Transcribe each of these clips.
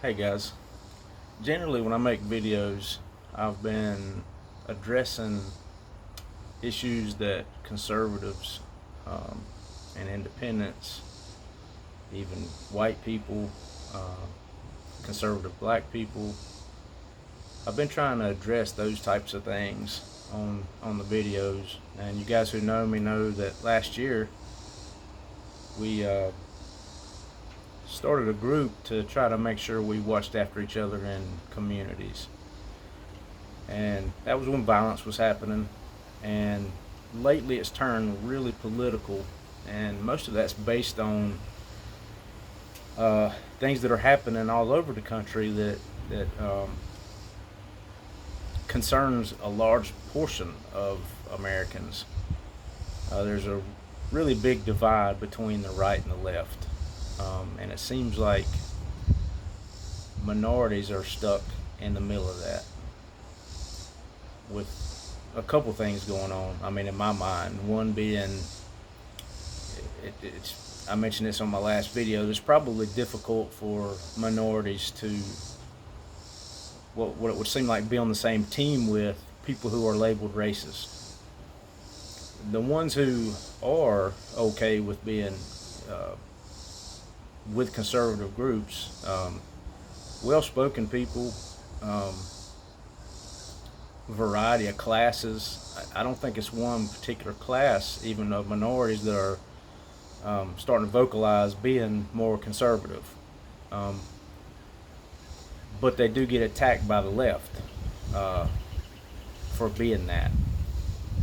Hey guys, generally when I make videos, I've been addressing issues that conservatives um, and independents, even white people, uh, conservative black people, I've been trying to address those types of things on the videos. And you guys who know me know that last year we started a group to try to make sure we watched after each other in communities. And that was when violence was happening. And lately it's turned really political, and most of that's based on things that are happening all over the country that concerns a large portion of Americans. There's a really big divide between the right and the left, and it seems like minorities are stuck in the middle of that, with a couple things going on. I mean, in my mind, one being, it's I mentioned this on my last video. It's probably difficult for minorities to what it would seem like be on the same team with people who are labeled racist. The ones who are okay with being uh, with conservative groups, well-spoken people, um, variety of classes. I don't think it's one particular class, even of minorities, that are starting to vocalize being more conservative. Um, but they do get attacked by the left uh, for being that.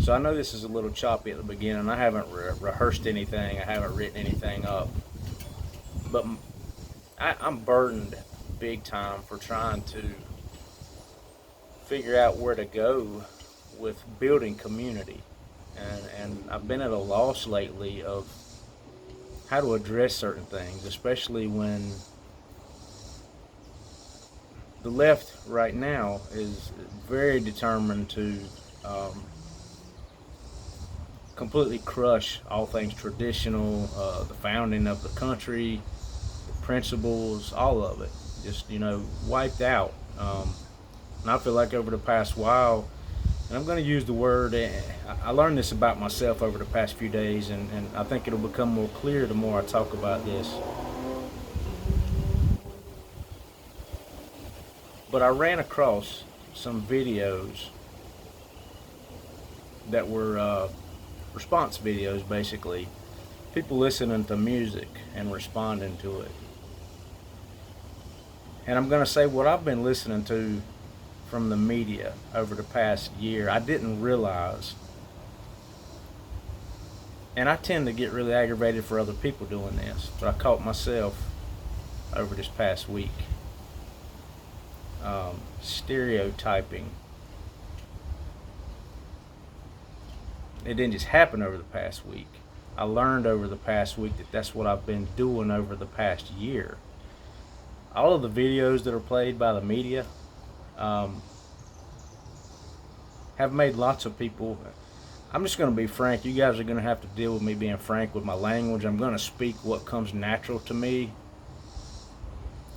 So I know this is a little choppy at the beginning. I haven't rehearsed anything. I haven't written anything up. But I'm burdened big time for trying to figure out where to go with building community. And I've been at a loss lately of how to address certain things, especially when the left right now is very determined to um, completely crush all things traditional, the founding of the country, the principles, all of it, just wiped out. And I feel like over the past while, and I'm going to use the word, I learned this about myself over the past few days, and I think it'll become more clear the more I talk about this. But I ran across some videos that were response videos, basically. People listening to music and responding to it. And I'm going to say what I've been listening to from the media over the past year, I didn't realize. And I tend to get really aggravated for other people doing this, but I caught myself over this past week stereotyping. It didn't just happen over the past week. I learned over the past week that that's what I've been doing over the past year. All of the videos that are played by the media have made lots of people. I'm just going to be frank. You guys are going to have to deal with me being frank with my language. I'm going to speak what comes natural to me.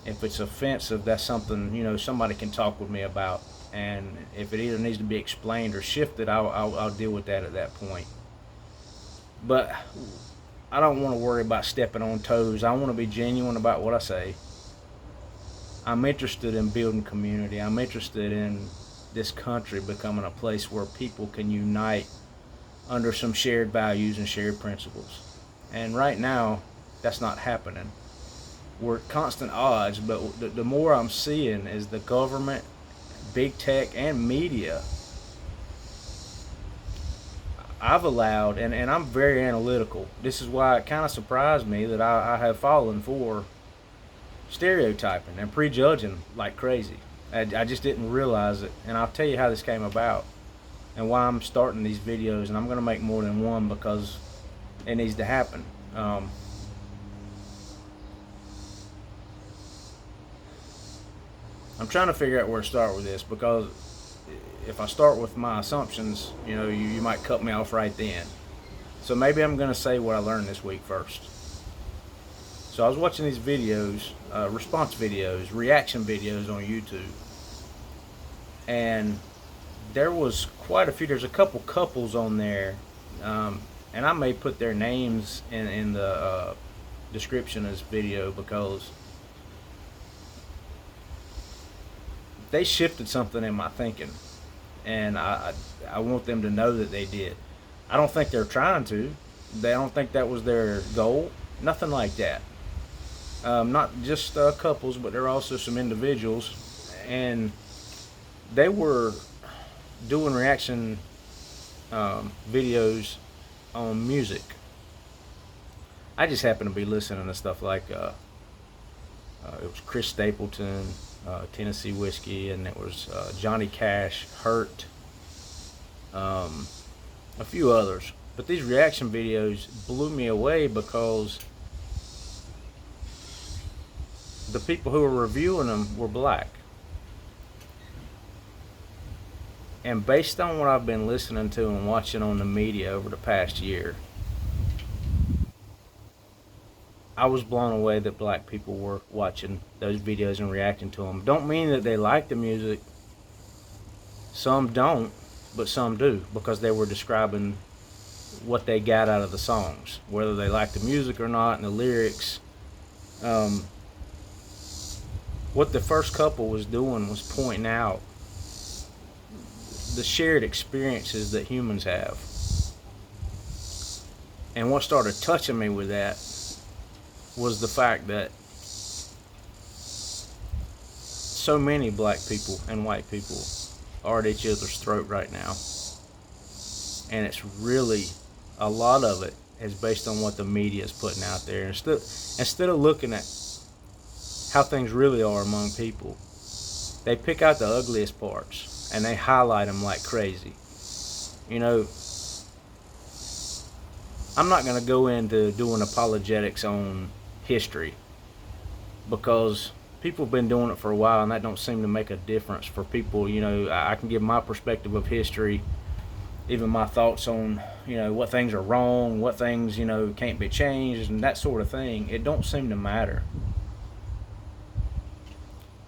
If it's offensive, that's something somebody can talk with me about. And if it either needs to be explained or shifted, I'll deal with that at that point. But I don't want to worry about stepping on toes. I want to be genuine about what I say. I'm interested in building community. I'm interested in this country becoming a place where people can unite under some shared values and shared principles. And right now, that's not happening. We're at constant odds, but the more I'm seeing is the government, big tech, and media. I've allowed, and I'm very analytical. This is why it kind of surprised me that I have fallen for stereotyping and prejudging like crazy. I just didn't realize it, and I'll tell you how this came about and why I'm starting these videos, and I'm going to make more than one because it needs to happen. I'm trying to figure out where to start with this, because if I start with my assumptions, you might cut me off right then. So maybe I'm going to say what I learned this week first. So I was watching these videos, response videos, reaction videos on YouTube, and there was quite a few. There's a couple couples on there, and I may put their names in the description of this video because they shifted something in my thinking, and I want them to know that they did. I don't think they're trying to. They don't think that was their goal. Nothing like that. Not just couples, but there are also some individuals, and they were doing reaction videos on music. I just happened to be listening to stuff like it was Chris Stapleton, Tennessee Whiskey, and it was Johnny Cash, Hurt, a few others. But these reaction videos blew me away because the people who were reviewing them were black. And based on what I've been listening to and watching on the media over the past year, I was blown away that black people were watching those videos and reacting to them. Don't mean that they like the music. Some don't, but some do, because they were describing what they got out of the songs, whether they like the music or not, and the lyrics. What the first couple was doing was pointing out the shared experiences that humans have. And what started touching me with that was the fact that so many black people and white people are at each other's throat right now. And it's really, a lot of it is based on what the media is putting out there. Instead of looking at how things really are among people, they pick out the ugliest parts and they highlight them like crazy. You know, I'm not going to go into doing apologetics on history because people have been doing it for a while, and that don't seem to make a difference for people. You know, I can give my perspective of history, even my thoughts on, you know, what things are wrong, what things, you know, can't be changed, and that sort of thing. It don't seem to matter.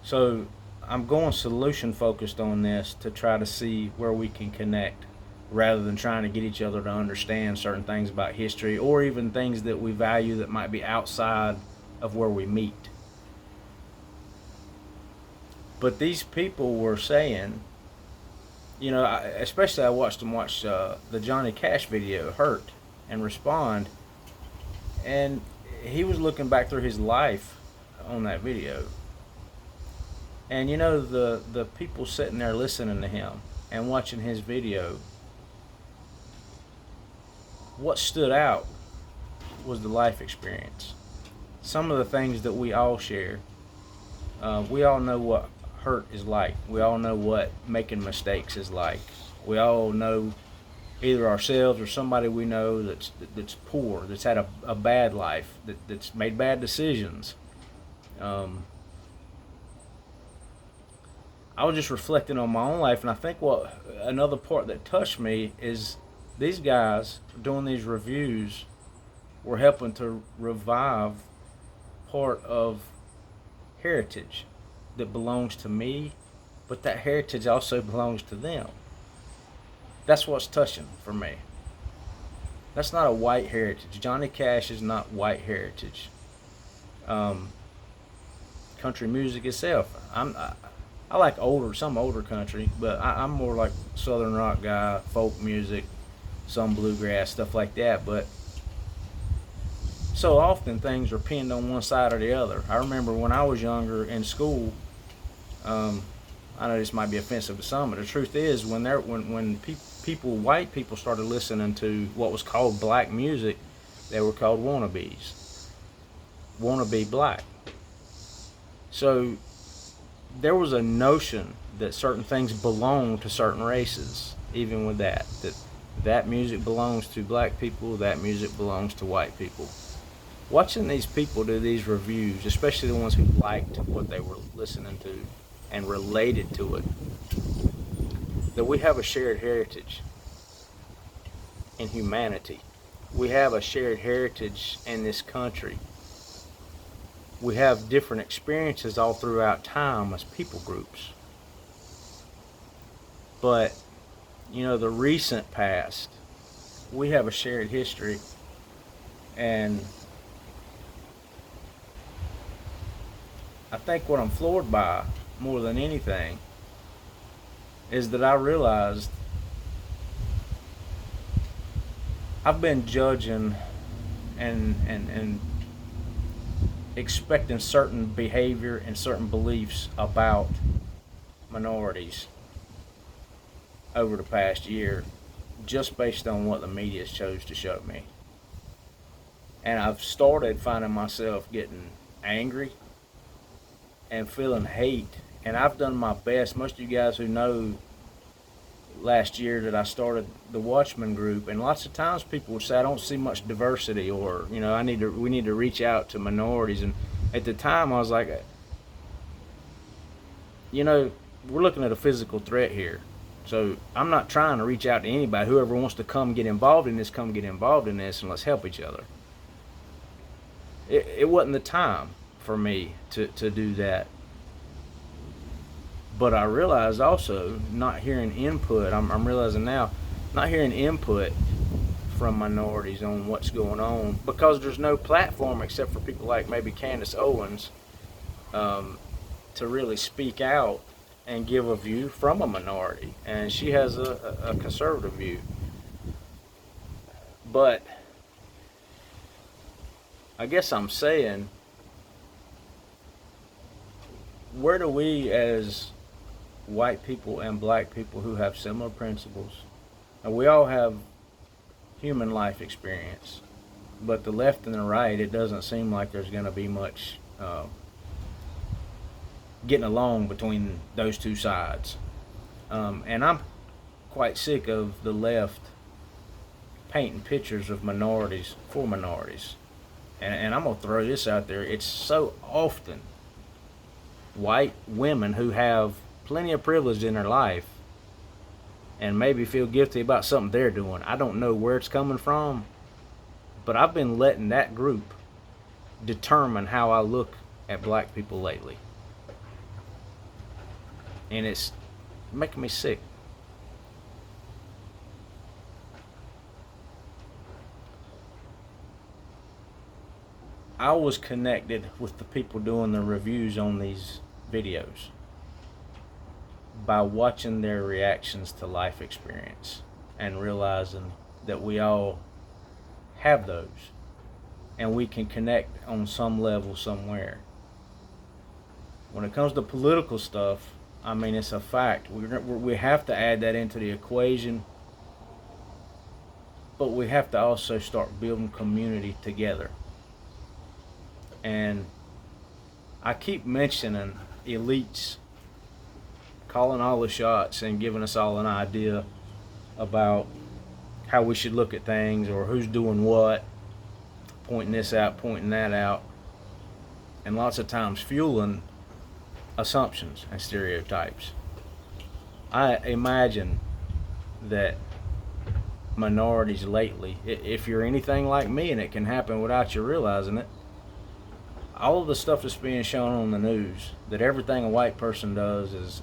So I'm going solution focused on this to try to see where we can connect, rather than trying to get each other to understand certain things about history, or even things that we value that might be outside of where we meet. But these people were saying, you know, especially I watched them watch the Johnny Cash video, Hurt, and Respond, and he was looking back through his life on that video. And you know, the people sitting there listening to him and watching his video, what stood out was the life experience. Some of the things that we all share. We all know what hurt is like. We all know what making mistakes is like. We all know either ourselves or somebody we know that's poor, that's had a bad life, that's made bad decisions. I was just reflecting on my own life, and I think what another part that touched me is these guys doing these reviews were helping to revive part of heritage that belongs to me, but that heritage also belongs to them. That's what's touching for me. That's not a white heritage. Johnny Cash is not white heritage. Country music itself, I like some older country, but I'm more like southern rock guy, folk music, some bluegrass, stuff like that. But so often things are pinned on one side or the other. I remember when I was younger in school, I know this might be offensive to some, but the truth is, when white people started listening to what was called black music, they were called wannabes. Wannabe black. So there was a notion that certain things belong to certain races, even with that music belongs to black people, that music belongs to white people. Watching these people do these reviews, especially the ones who liked what they were listening to and related to it, that we have a shared heritage in humanity. We have a shared heritage in this country we have different experiences all throughout time as people groups. But, the recent past, we have a shared history, and I think what I'm floored by more than anything is that I realized I've been judging and expecting certain behavior and certain beliefs about minorities over the past year just based on what the media chose to show me. And I've started finding myself getting angry and feeling hate. And I've done my best. Most of you guys who know last year that I started the Watchman group, and lots of times people would say I don't see much diversity, or we need to reach out to minorities. And at the time I was like, we're looking at a physical threat here, so I'm not trying to reach out to anybody. Whoever wants to come get involved in this, come get involved in this, and let's help each other. It wasn't the time for me to do that. But I realized also, not hearing input, I'm realizing now, not hearing input from minorities on what's going on, because there's no platform except for people like maybe Candace Owens to really speak out and give a view from a minority. And she has a conservative view. But I guess I'm saying, where do we as white people and black people who have similar principles, and we all have human life experience, but the left and the right, it doesn't seem like there's going to be much getting along between those two sides. And I'm quite sick of the left painting pictures of minorities for minorities. And I'm going to throw this out there. It's so often white women who have plenty of privilege in their life and maybe feel guilty about something they're doing. I don't know where it's coming from, but I've been letting that group determine how I look at black people lately. And it's making me sick. I was connected with the people doing the reviews on these videos by watching their reactions to life experience and realizing that we all have those and we can connect on some level somewhere. When it comes to political stuff, I mean, it's a fact. We have to add that into the equation, but we have to also start building community together. And I keep mentioning elites calling all the shots and giving us all an idea about how we should look at things or who's doing what, pointing this out, pointing that out, and lots of times fueling assumptions and stereotypes. I imagine that minorities lately, if you're anything like me, and it can happen without you realizing it, all of the stuff that's being shown on the news, that everything a white person does is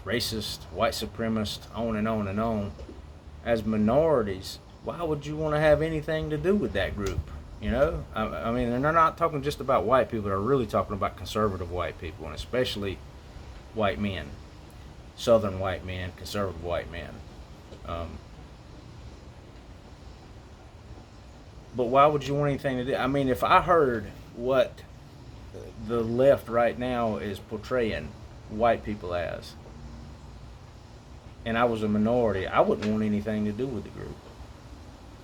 racist, white supremacist, on and on and on. As minorities, why would you want to have anything to do with that group? I mean, they're not talking just about white people. They're really talking about conservative white people, and especially white men, southern white men, conservative white men. But why would you want anything to do? I mean, if I heard what the left right now is portraying white people as, and I was a minority, I wouldn't want anything to do with the group.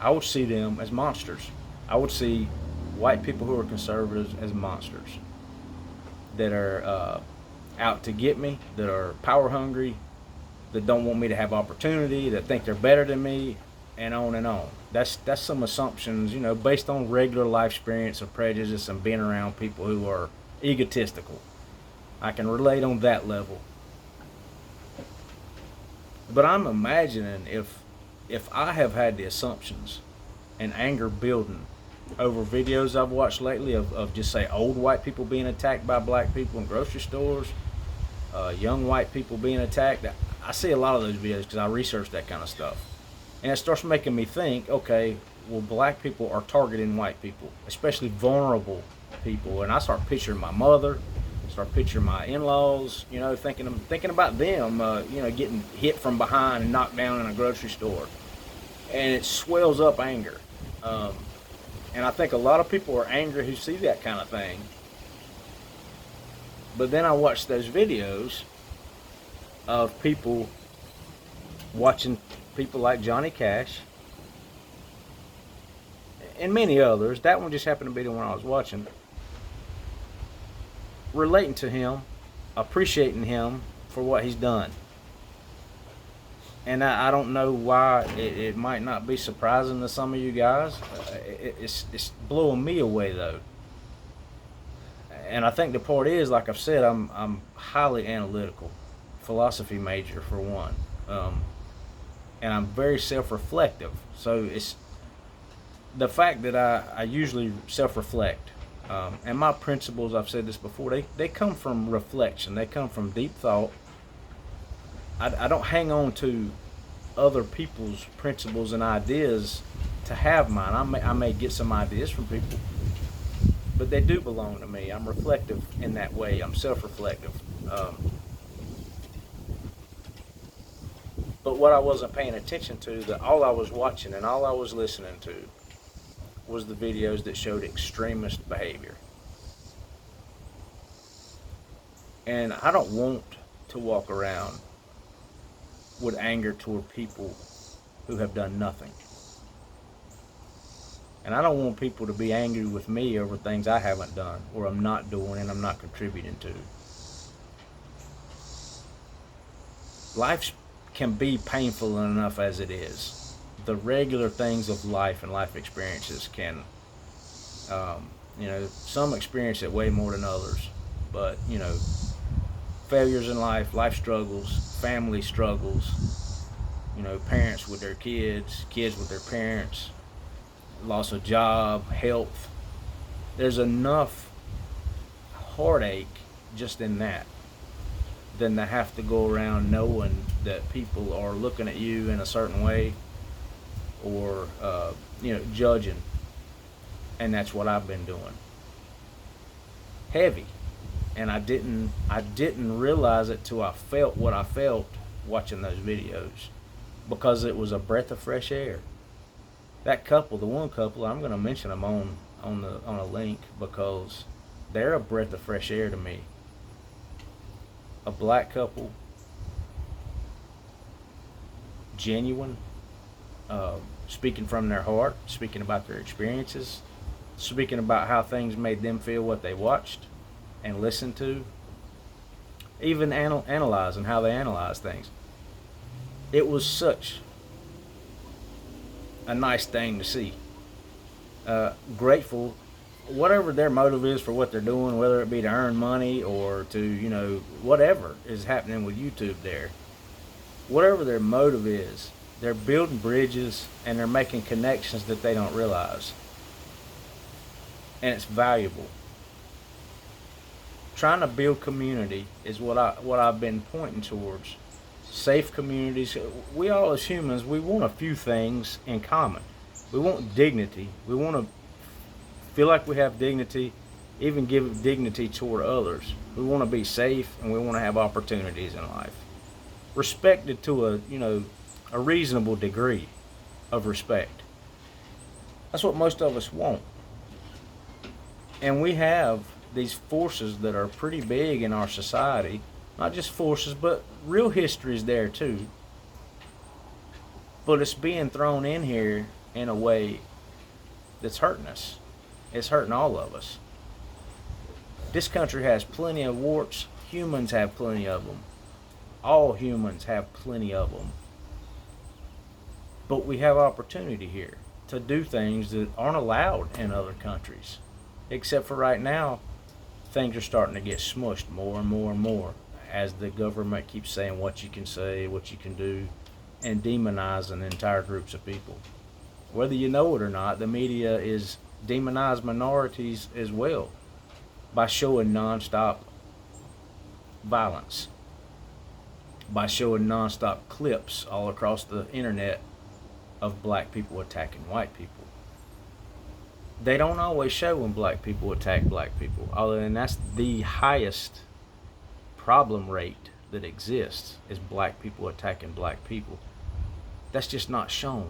I would see them as monsters. I would see white people who are conservatives as monsters that are out to get me, that are power hungry, that don't want me to have opportunity, that think they're better than me, and on and on. That's some assumptions, based on regular life experience of prejudice and being around people who are egotistical. I can relate on that level. But I'm imagining if I have had the assumptions and anger building over videos I've watched lately of just say old white people being attacked by black people in grocery stores, young white people being attacked. I see a lot of those videos because I research that kind of stuff. And it starts making me think, okay, well, black people are targeting white people, especially vulnerable people. And I start picturing my mother, start picturing my in-laws, thinking about them, getting hit from behind and knocked down in a grocery store. And it swells up anger. And I think a lot of people are angry who see that kind of thing. But then I watch those videos of people watching people like Johnny Cash and many others. That one just happened to be the one I was watching. Relating to him, appreciating him for what he's done. And I don't know why it might not be surprising to some of you guys. It's blowing me away though. And I think the part is, like I've said, I'm highly analytical, philosophy major for one, and I'm very self-reflective. So it's the fact that I usually self-reflect, and my principles, I've said this before, they come from reflection. They come from deep thought. I don't hang on to other people's principles and ideas to have mine. I may get some ideas from people, but they do belong to me. I'm reflective in that way. I'm self-reflective. But what I wasn't paying attention to, all I was watching and all I was listening to was the videos that showed extremist behavior. And I don't want to walk around with anger toward people who have done nothing. And I don't want people to be angry with me over things I haven't done or I'm not doing and I'm not contributing to. Life can be painful enough as it is. The regular things of life and life experiences can, some experience it way more than others. But, failures in life, life struggles, family struggles, parents with their kids, kids with their parents, loss of job, health. There's enough heartache just in that than to have to go around knowing that people are looking at you in a certain way or, judging. And that's what I've been doing. Heavy. And I didn't realize it till I felt what I felt watching those videos, because it was a breath of fresh air. That couple, the one couple, I'm going to mention them on a link because they're a breath of fresh air to me. A black couple, genuine, speaking from their heart, speaking about their experiences, speaking about how things made them feel what they watched and listened to, even analyzing how they analyze things. It was such a nice thing to see. Grateful, whatever their motive is for what they're doing, whether it be to earn money or to, whatever is happening with YouTube there. Whatever their motive is, they're building bridges and they're making connections that they don't realize. And it's valuable. Trying to build community is what I've been pointing towards. Safe communities. We all as humans, we want a few things in common. We want dignity. We want to feel like we have dignity, even give dignity toward others. We want to be safe and we want to have opportunities in life. Respected to a reasonable degree of respect. That's what most of us want. And we have these forces that are pretty big in our society. Not just forces, but real history is there too. But it's being thrown in here in a way that's hurting us. It's hurting all of us. This country has plenty of warts. Humans have plenty of them. All humans have plenty of them. But we have opportunity here to do things that aren't allowed in other countries. Except for right now, things are starting to get smushed more and more and more as the government keeps saying what you can say, what you can do, and demonizing entire groups of people. Whether you know it or not, the media is demonize minorities as well by showing nonstop violence, by showing nonstop clips all across the internet of black people attacking white people. They don't always show when black people attack black people, and that's the highest problem rate that exists, is black people attacking black people. That's just not shown,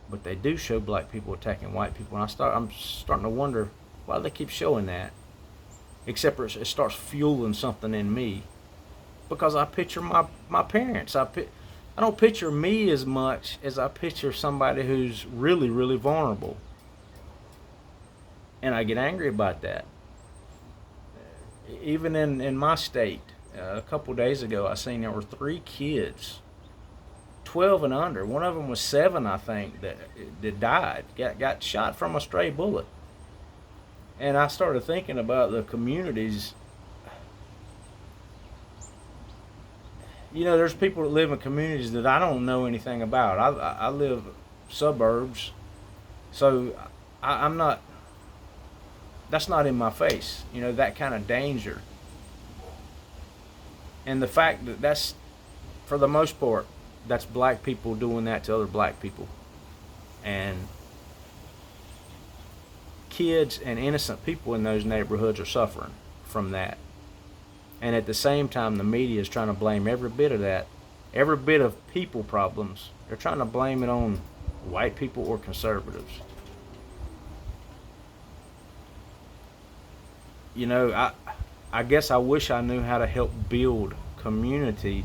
but they do show black people attacking white people, and I'm starting to wonder why they keep showing that. Except it starts fueling something in me, because I picture my parents. I don't picture me as much as I picture somebody who's really, really vulnerable. And I get angry about that. Even in my state, a couple days ago, I seen there were 3 kids, 12 and under. One of them was 7, I think, that died, got shot from a stray bullet. And I started thinking about the communities. You know, there's people that live in communities that I don't know anything about. I live suburbs, so I'm not, that's not in my face, you know, that kind of danger. And the fact that that's, for the most part, that's black people doing that to other black people. And kids and innocent people in those neighborhoods are suffering from that. And at the same time, the media is trying to blame every bit of that, every bit of people problems. They're trying to blame it on white people or conservatives. You know, I guess I wish I knew how to help build community.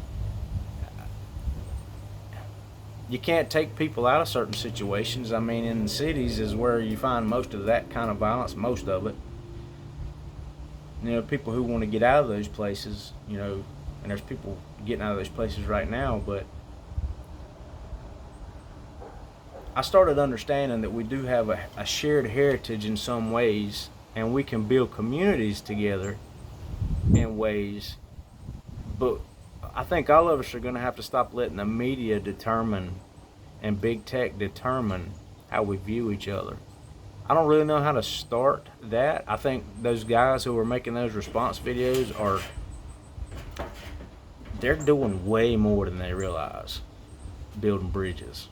You can't take people out of certain situations. I mean, in the cities is where you find most of that kind of violence, most of it. You know, people who want to get out of those places, you know, and there's people getting out of those places right now, but I started understanding that we do have a shared heritage in some ways, and we can build communities together in ways, but I think all of us are going to have to stop letting the media determine and big tech determine how we view each other. I don't really know how to start that. I think those guys who are making those response videos they're doing way more than they realize, building bridges.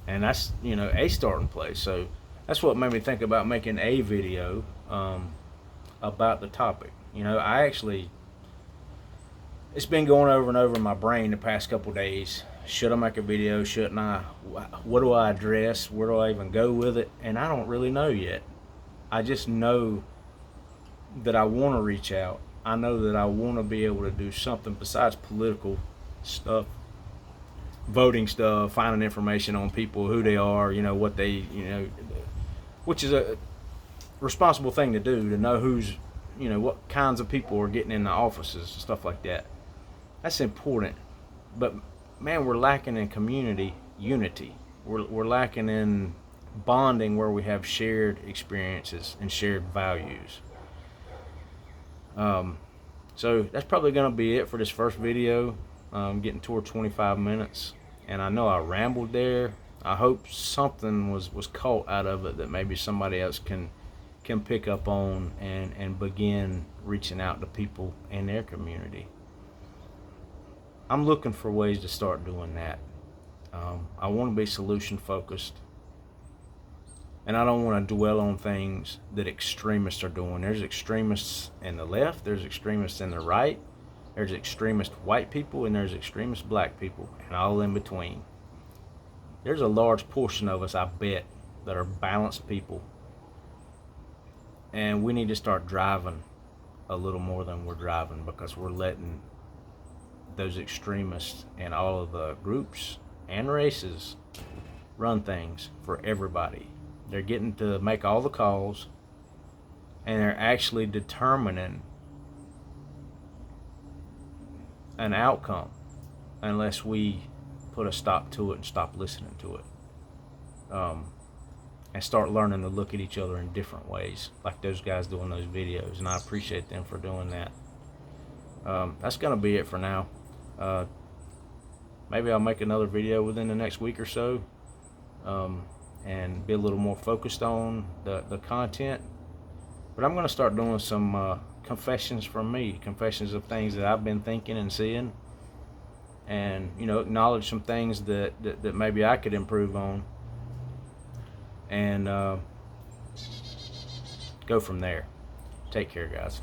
And that's, you know, a starting place. So that's what made me think about making a video about the topic. You know, it's been going over and over in my brain the past couple days. Should I make a video? Shouldn't I? What do I address? Where do I even go with it? And I don't really know yet. I just know that I want to reach out. I know that I want to be able to do something besides political stuff, voting stuff, finding information on people, who they are, you know, what they, you know, which is a responsible thing to do, to know who's, you know, what kinds of people are getting in the offices, stuff like that. That's important. But man, we're lacking in community unity. We're lacking in bonding where we have shared experiences and shared values. So that's probably going to be it for this first video. Getting toward 25 minutes, and I know I rambled there. I hope something was caught out of it that maybe somebody else can pick up on and begin reaching out to people in their community. I'm looking for ways to start doing that. I want to be solution focused, and I don't want to dwell on things that extremists are doing. There's extremists in the left, there's extremists in the right, there's extremist white people, and there's extremist black people, and all in between. There's a large portion of us, I bet, that are balanced people, and we need to start driving a little more than we're driving, because we're letting those extremists and all of the groups and races run things for everybody. They're getting to make all the calls, and they're actually determining an outcome unless we put a stop to it and stop listening to it, and start learning to look at each other in different ways, like those guys doing those videos, and I appreciate them for doing that. That's gonna be it for now. Maybe I'll make another video within the next week or so. and be a little more focused on the content. But I'm going to start doing some confessions from me, confessions of things that I've been thinking and seeing, and acknowledge some things that maybe I could improve on, and go from there. Take care, guys.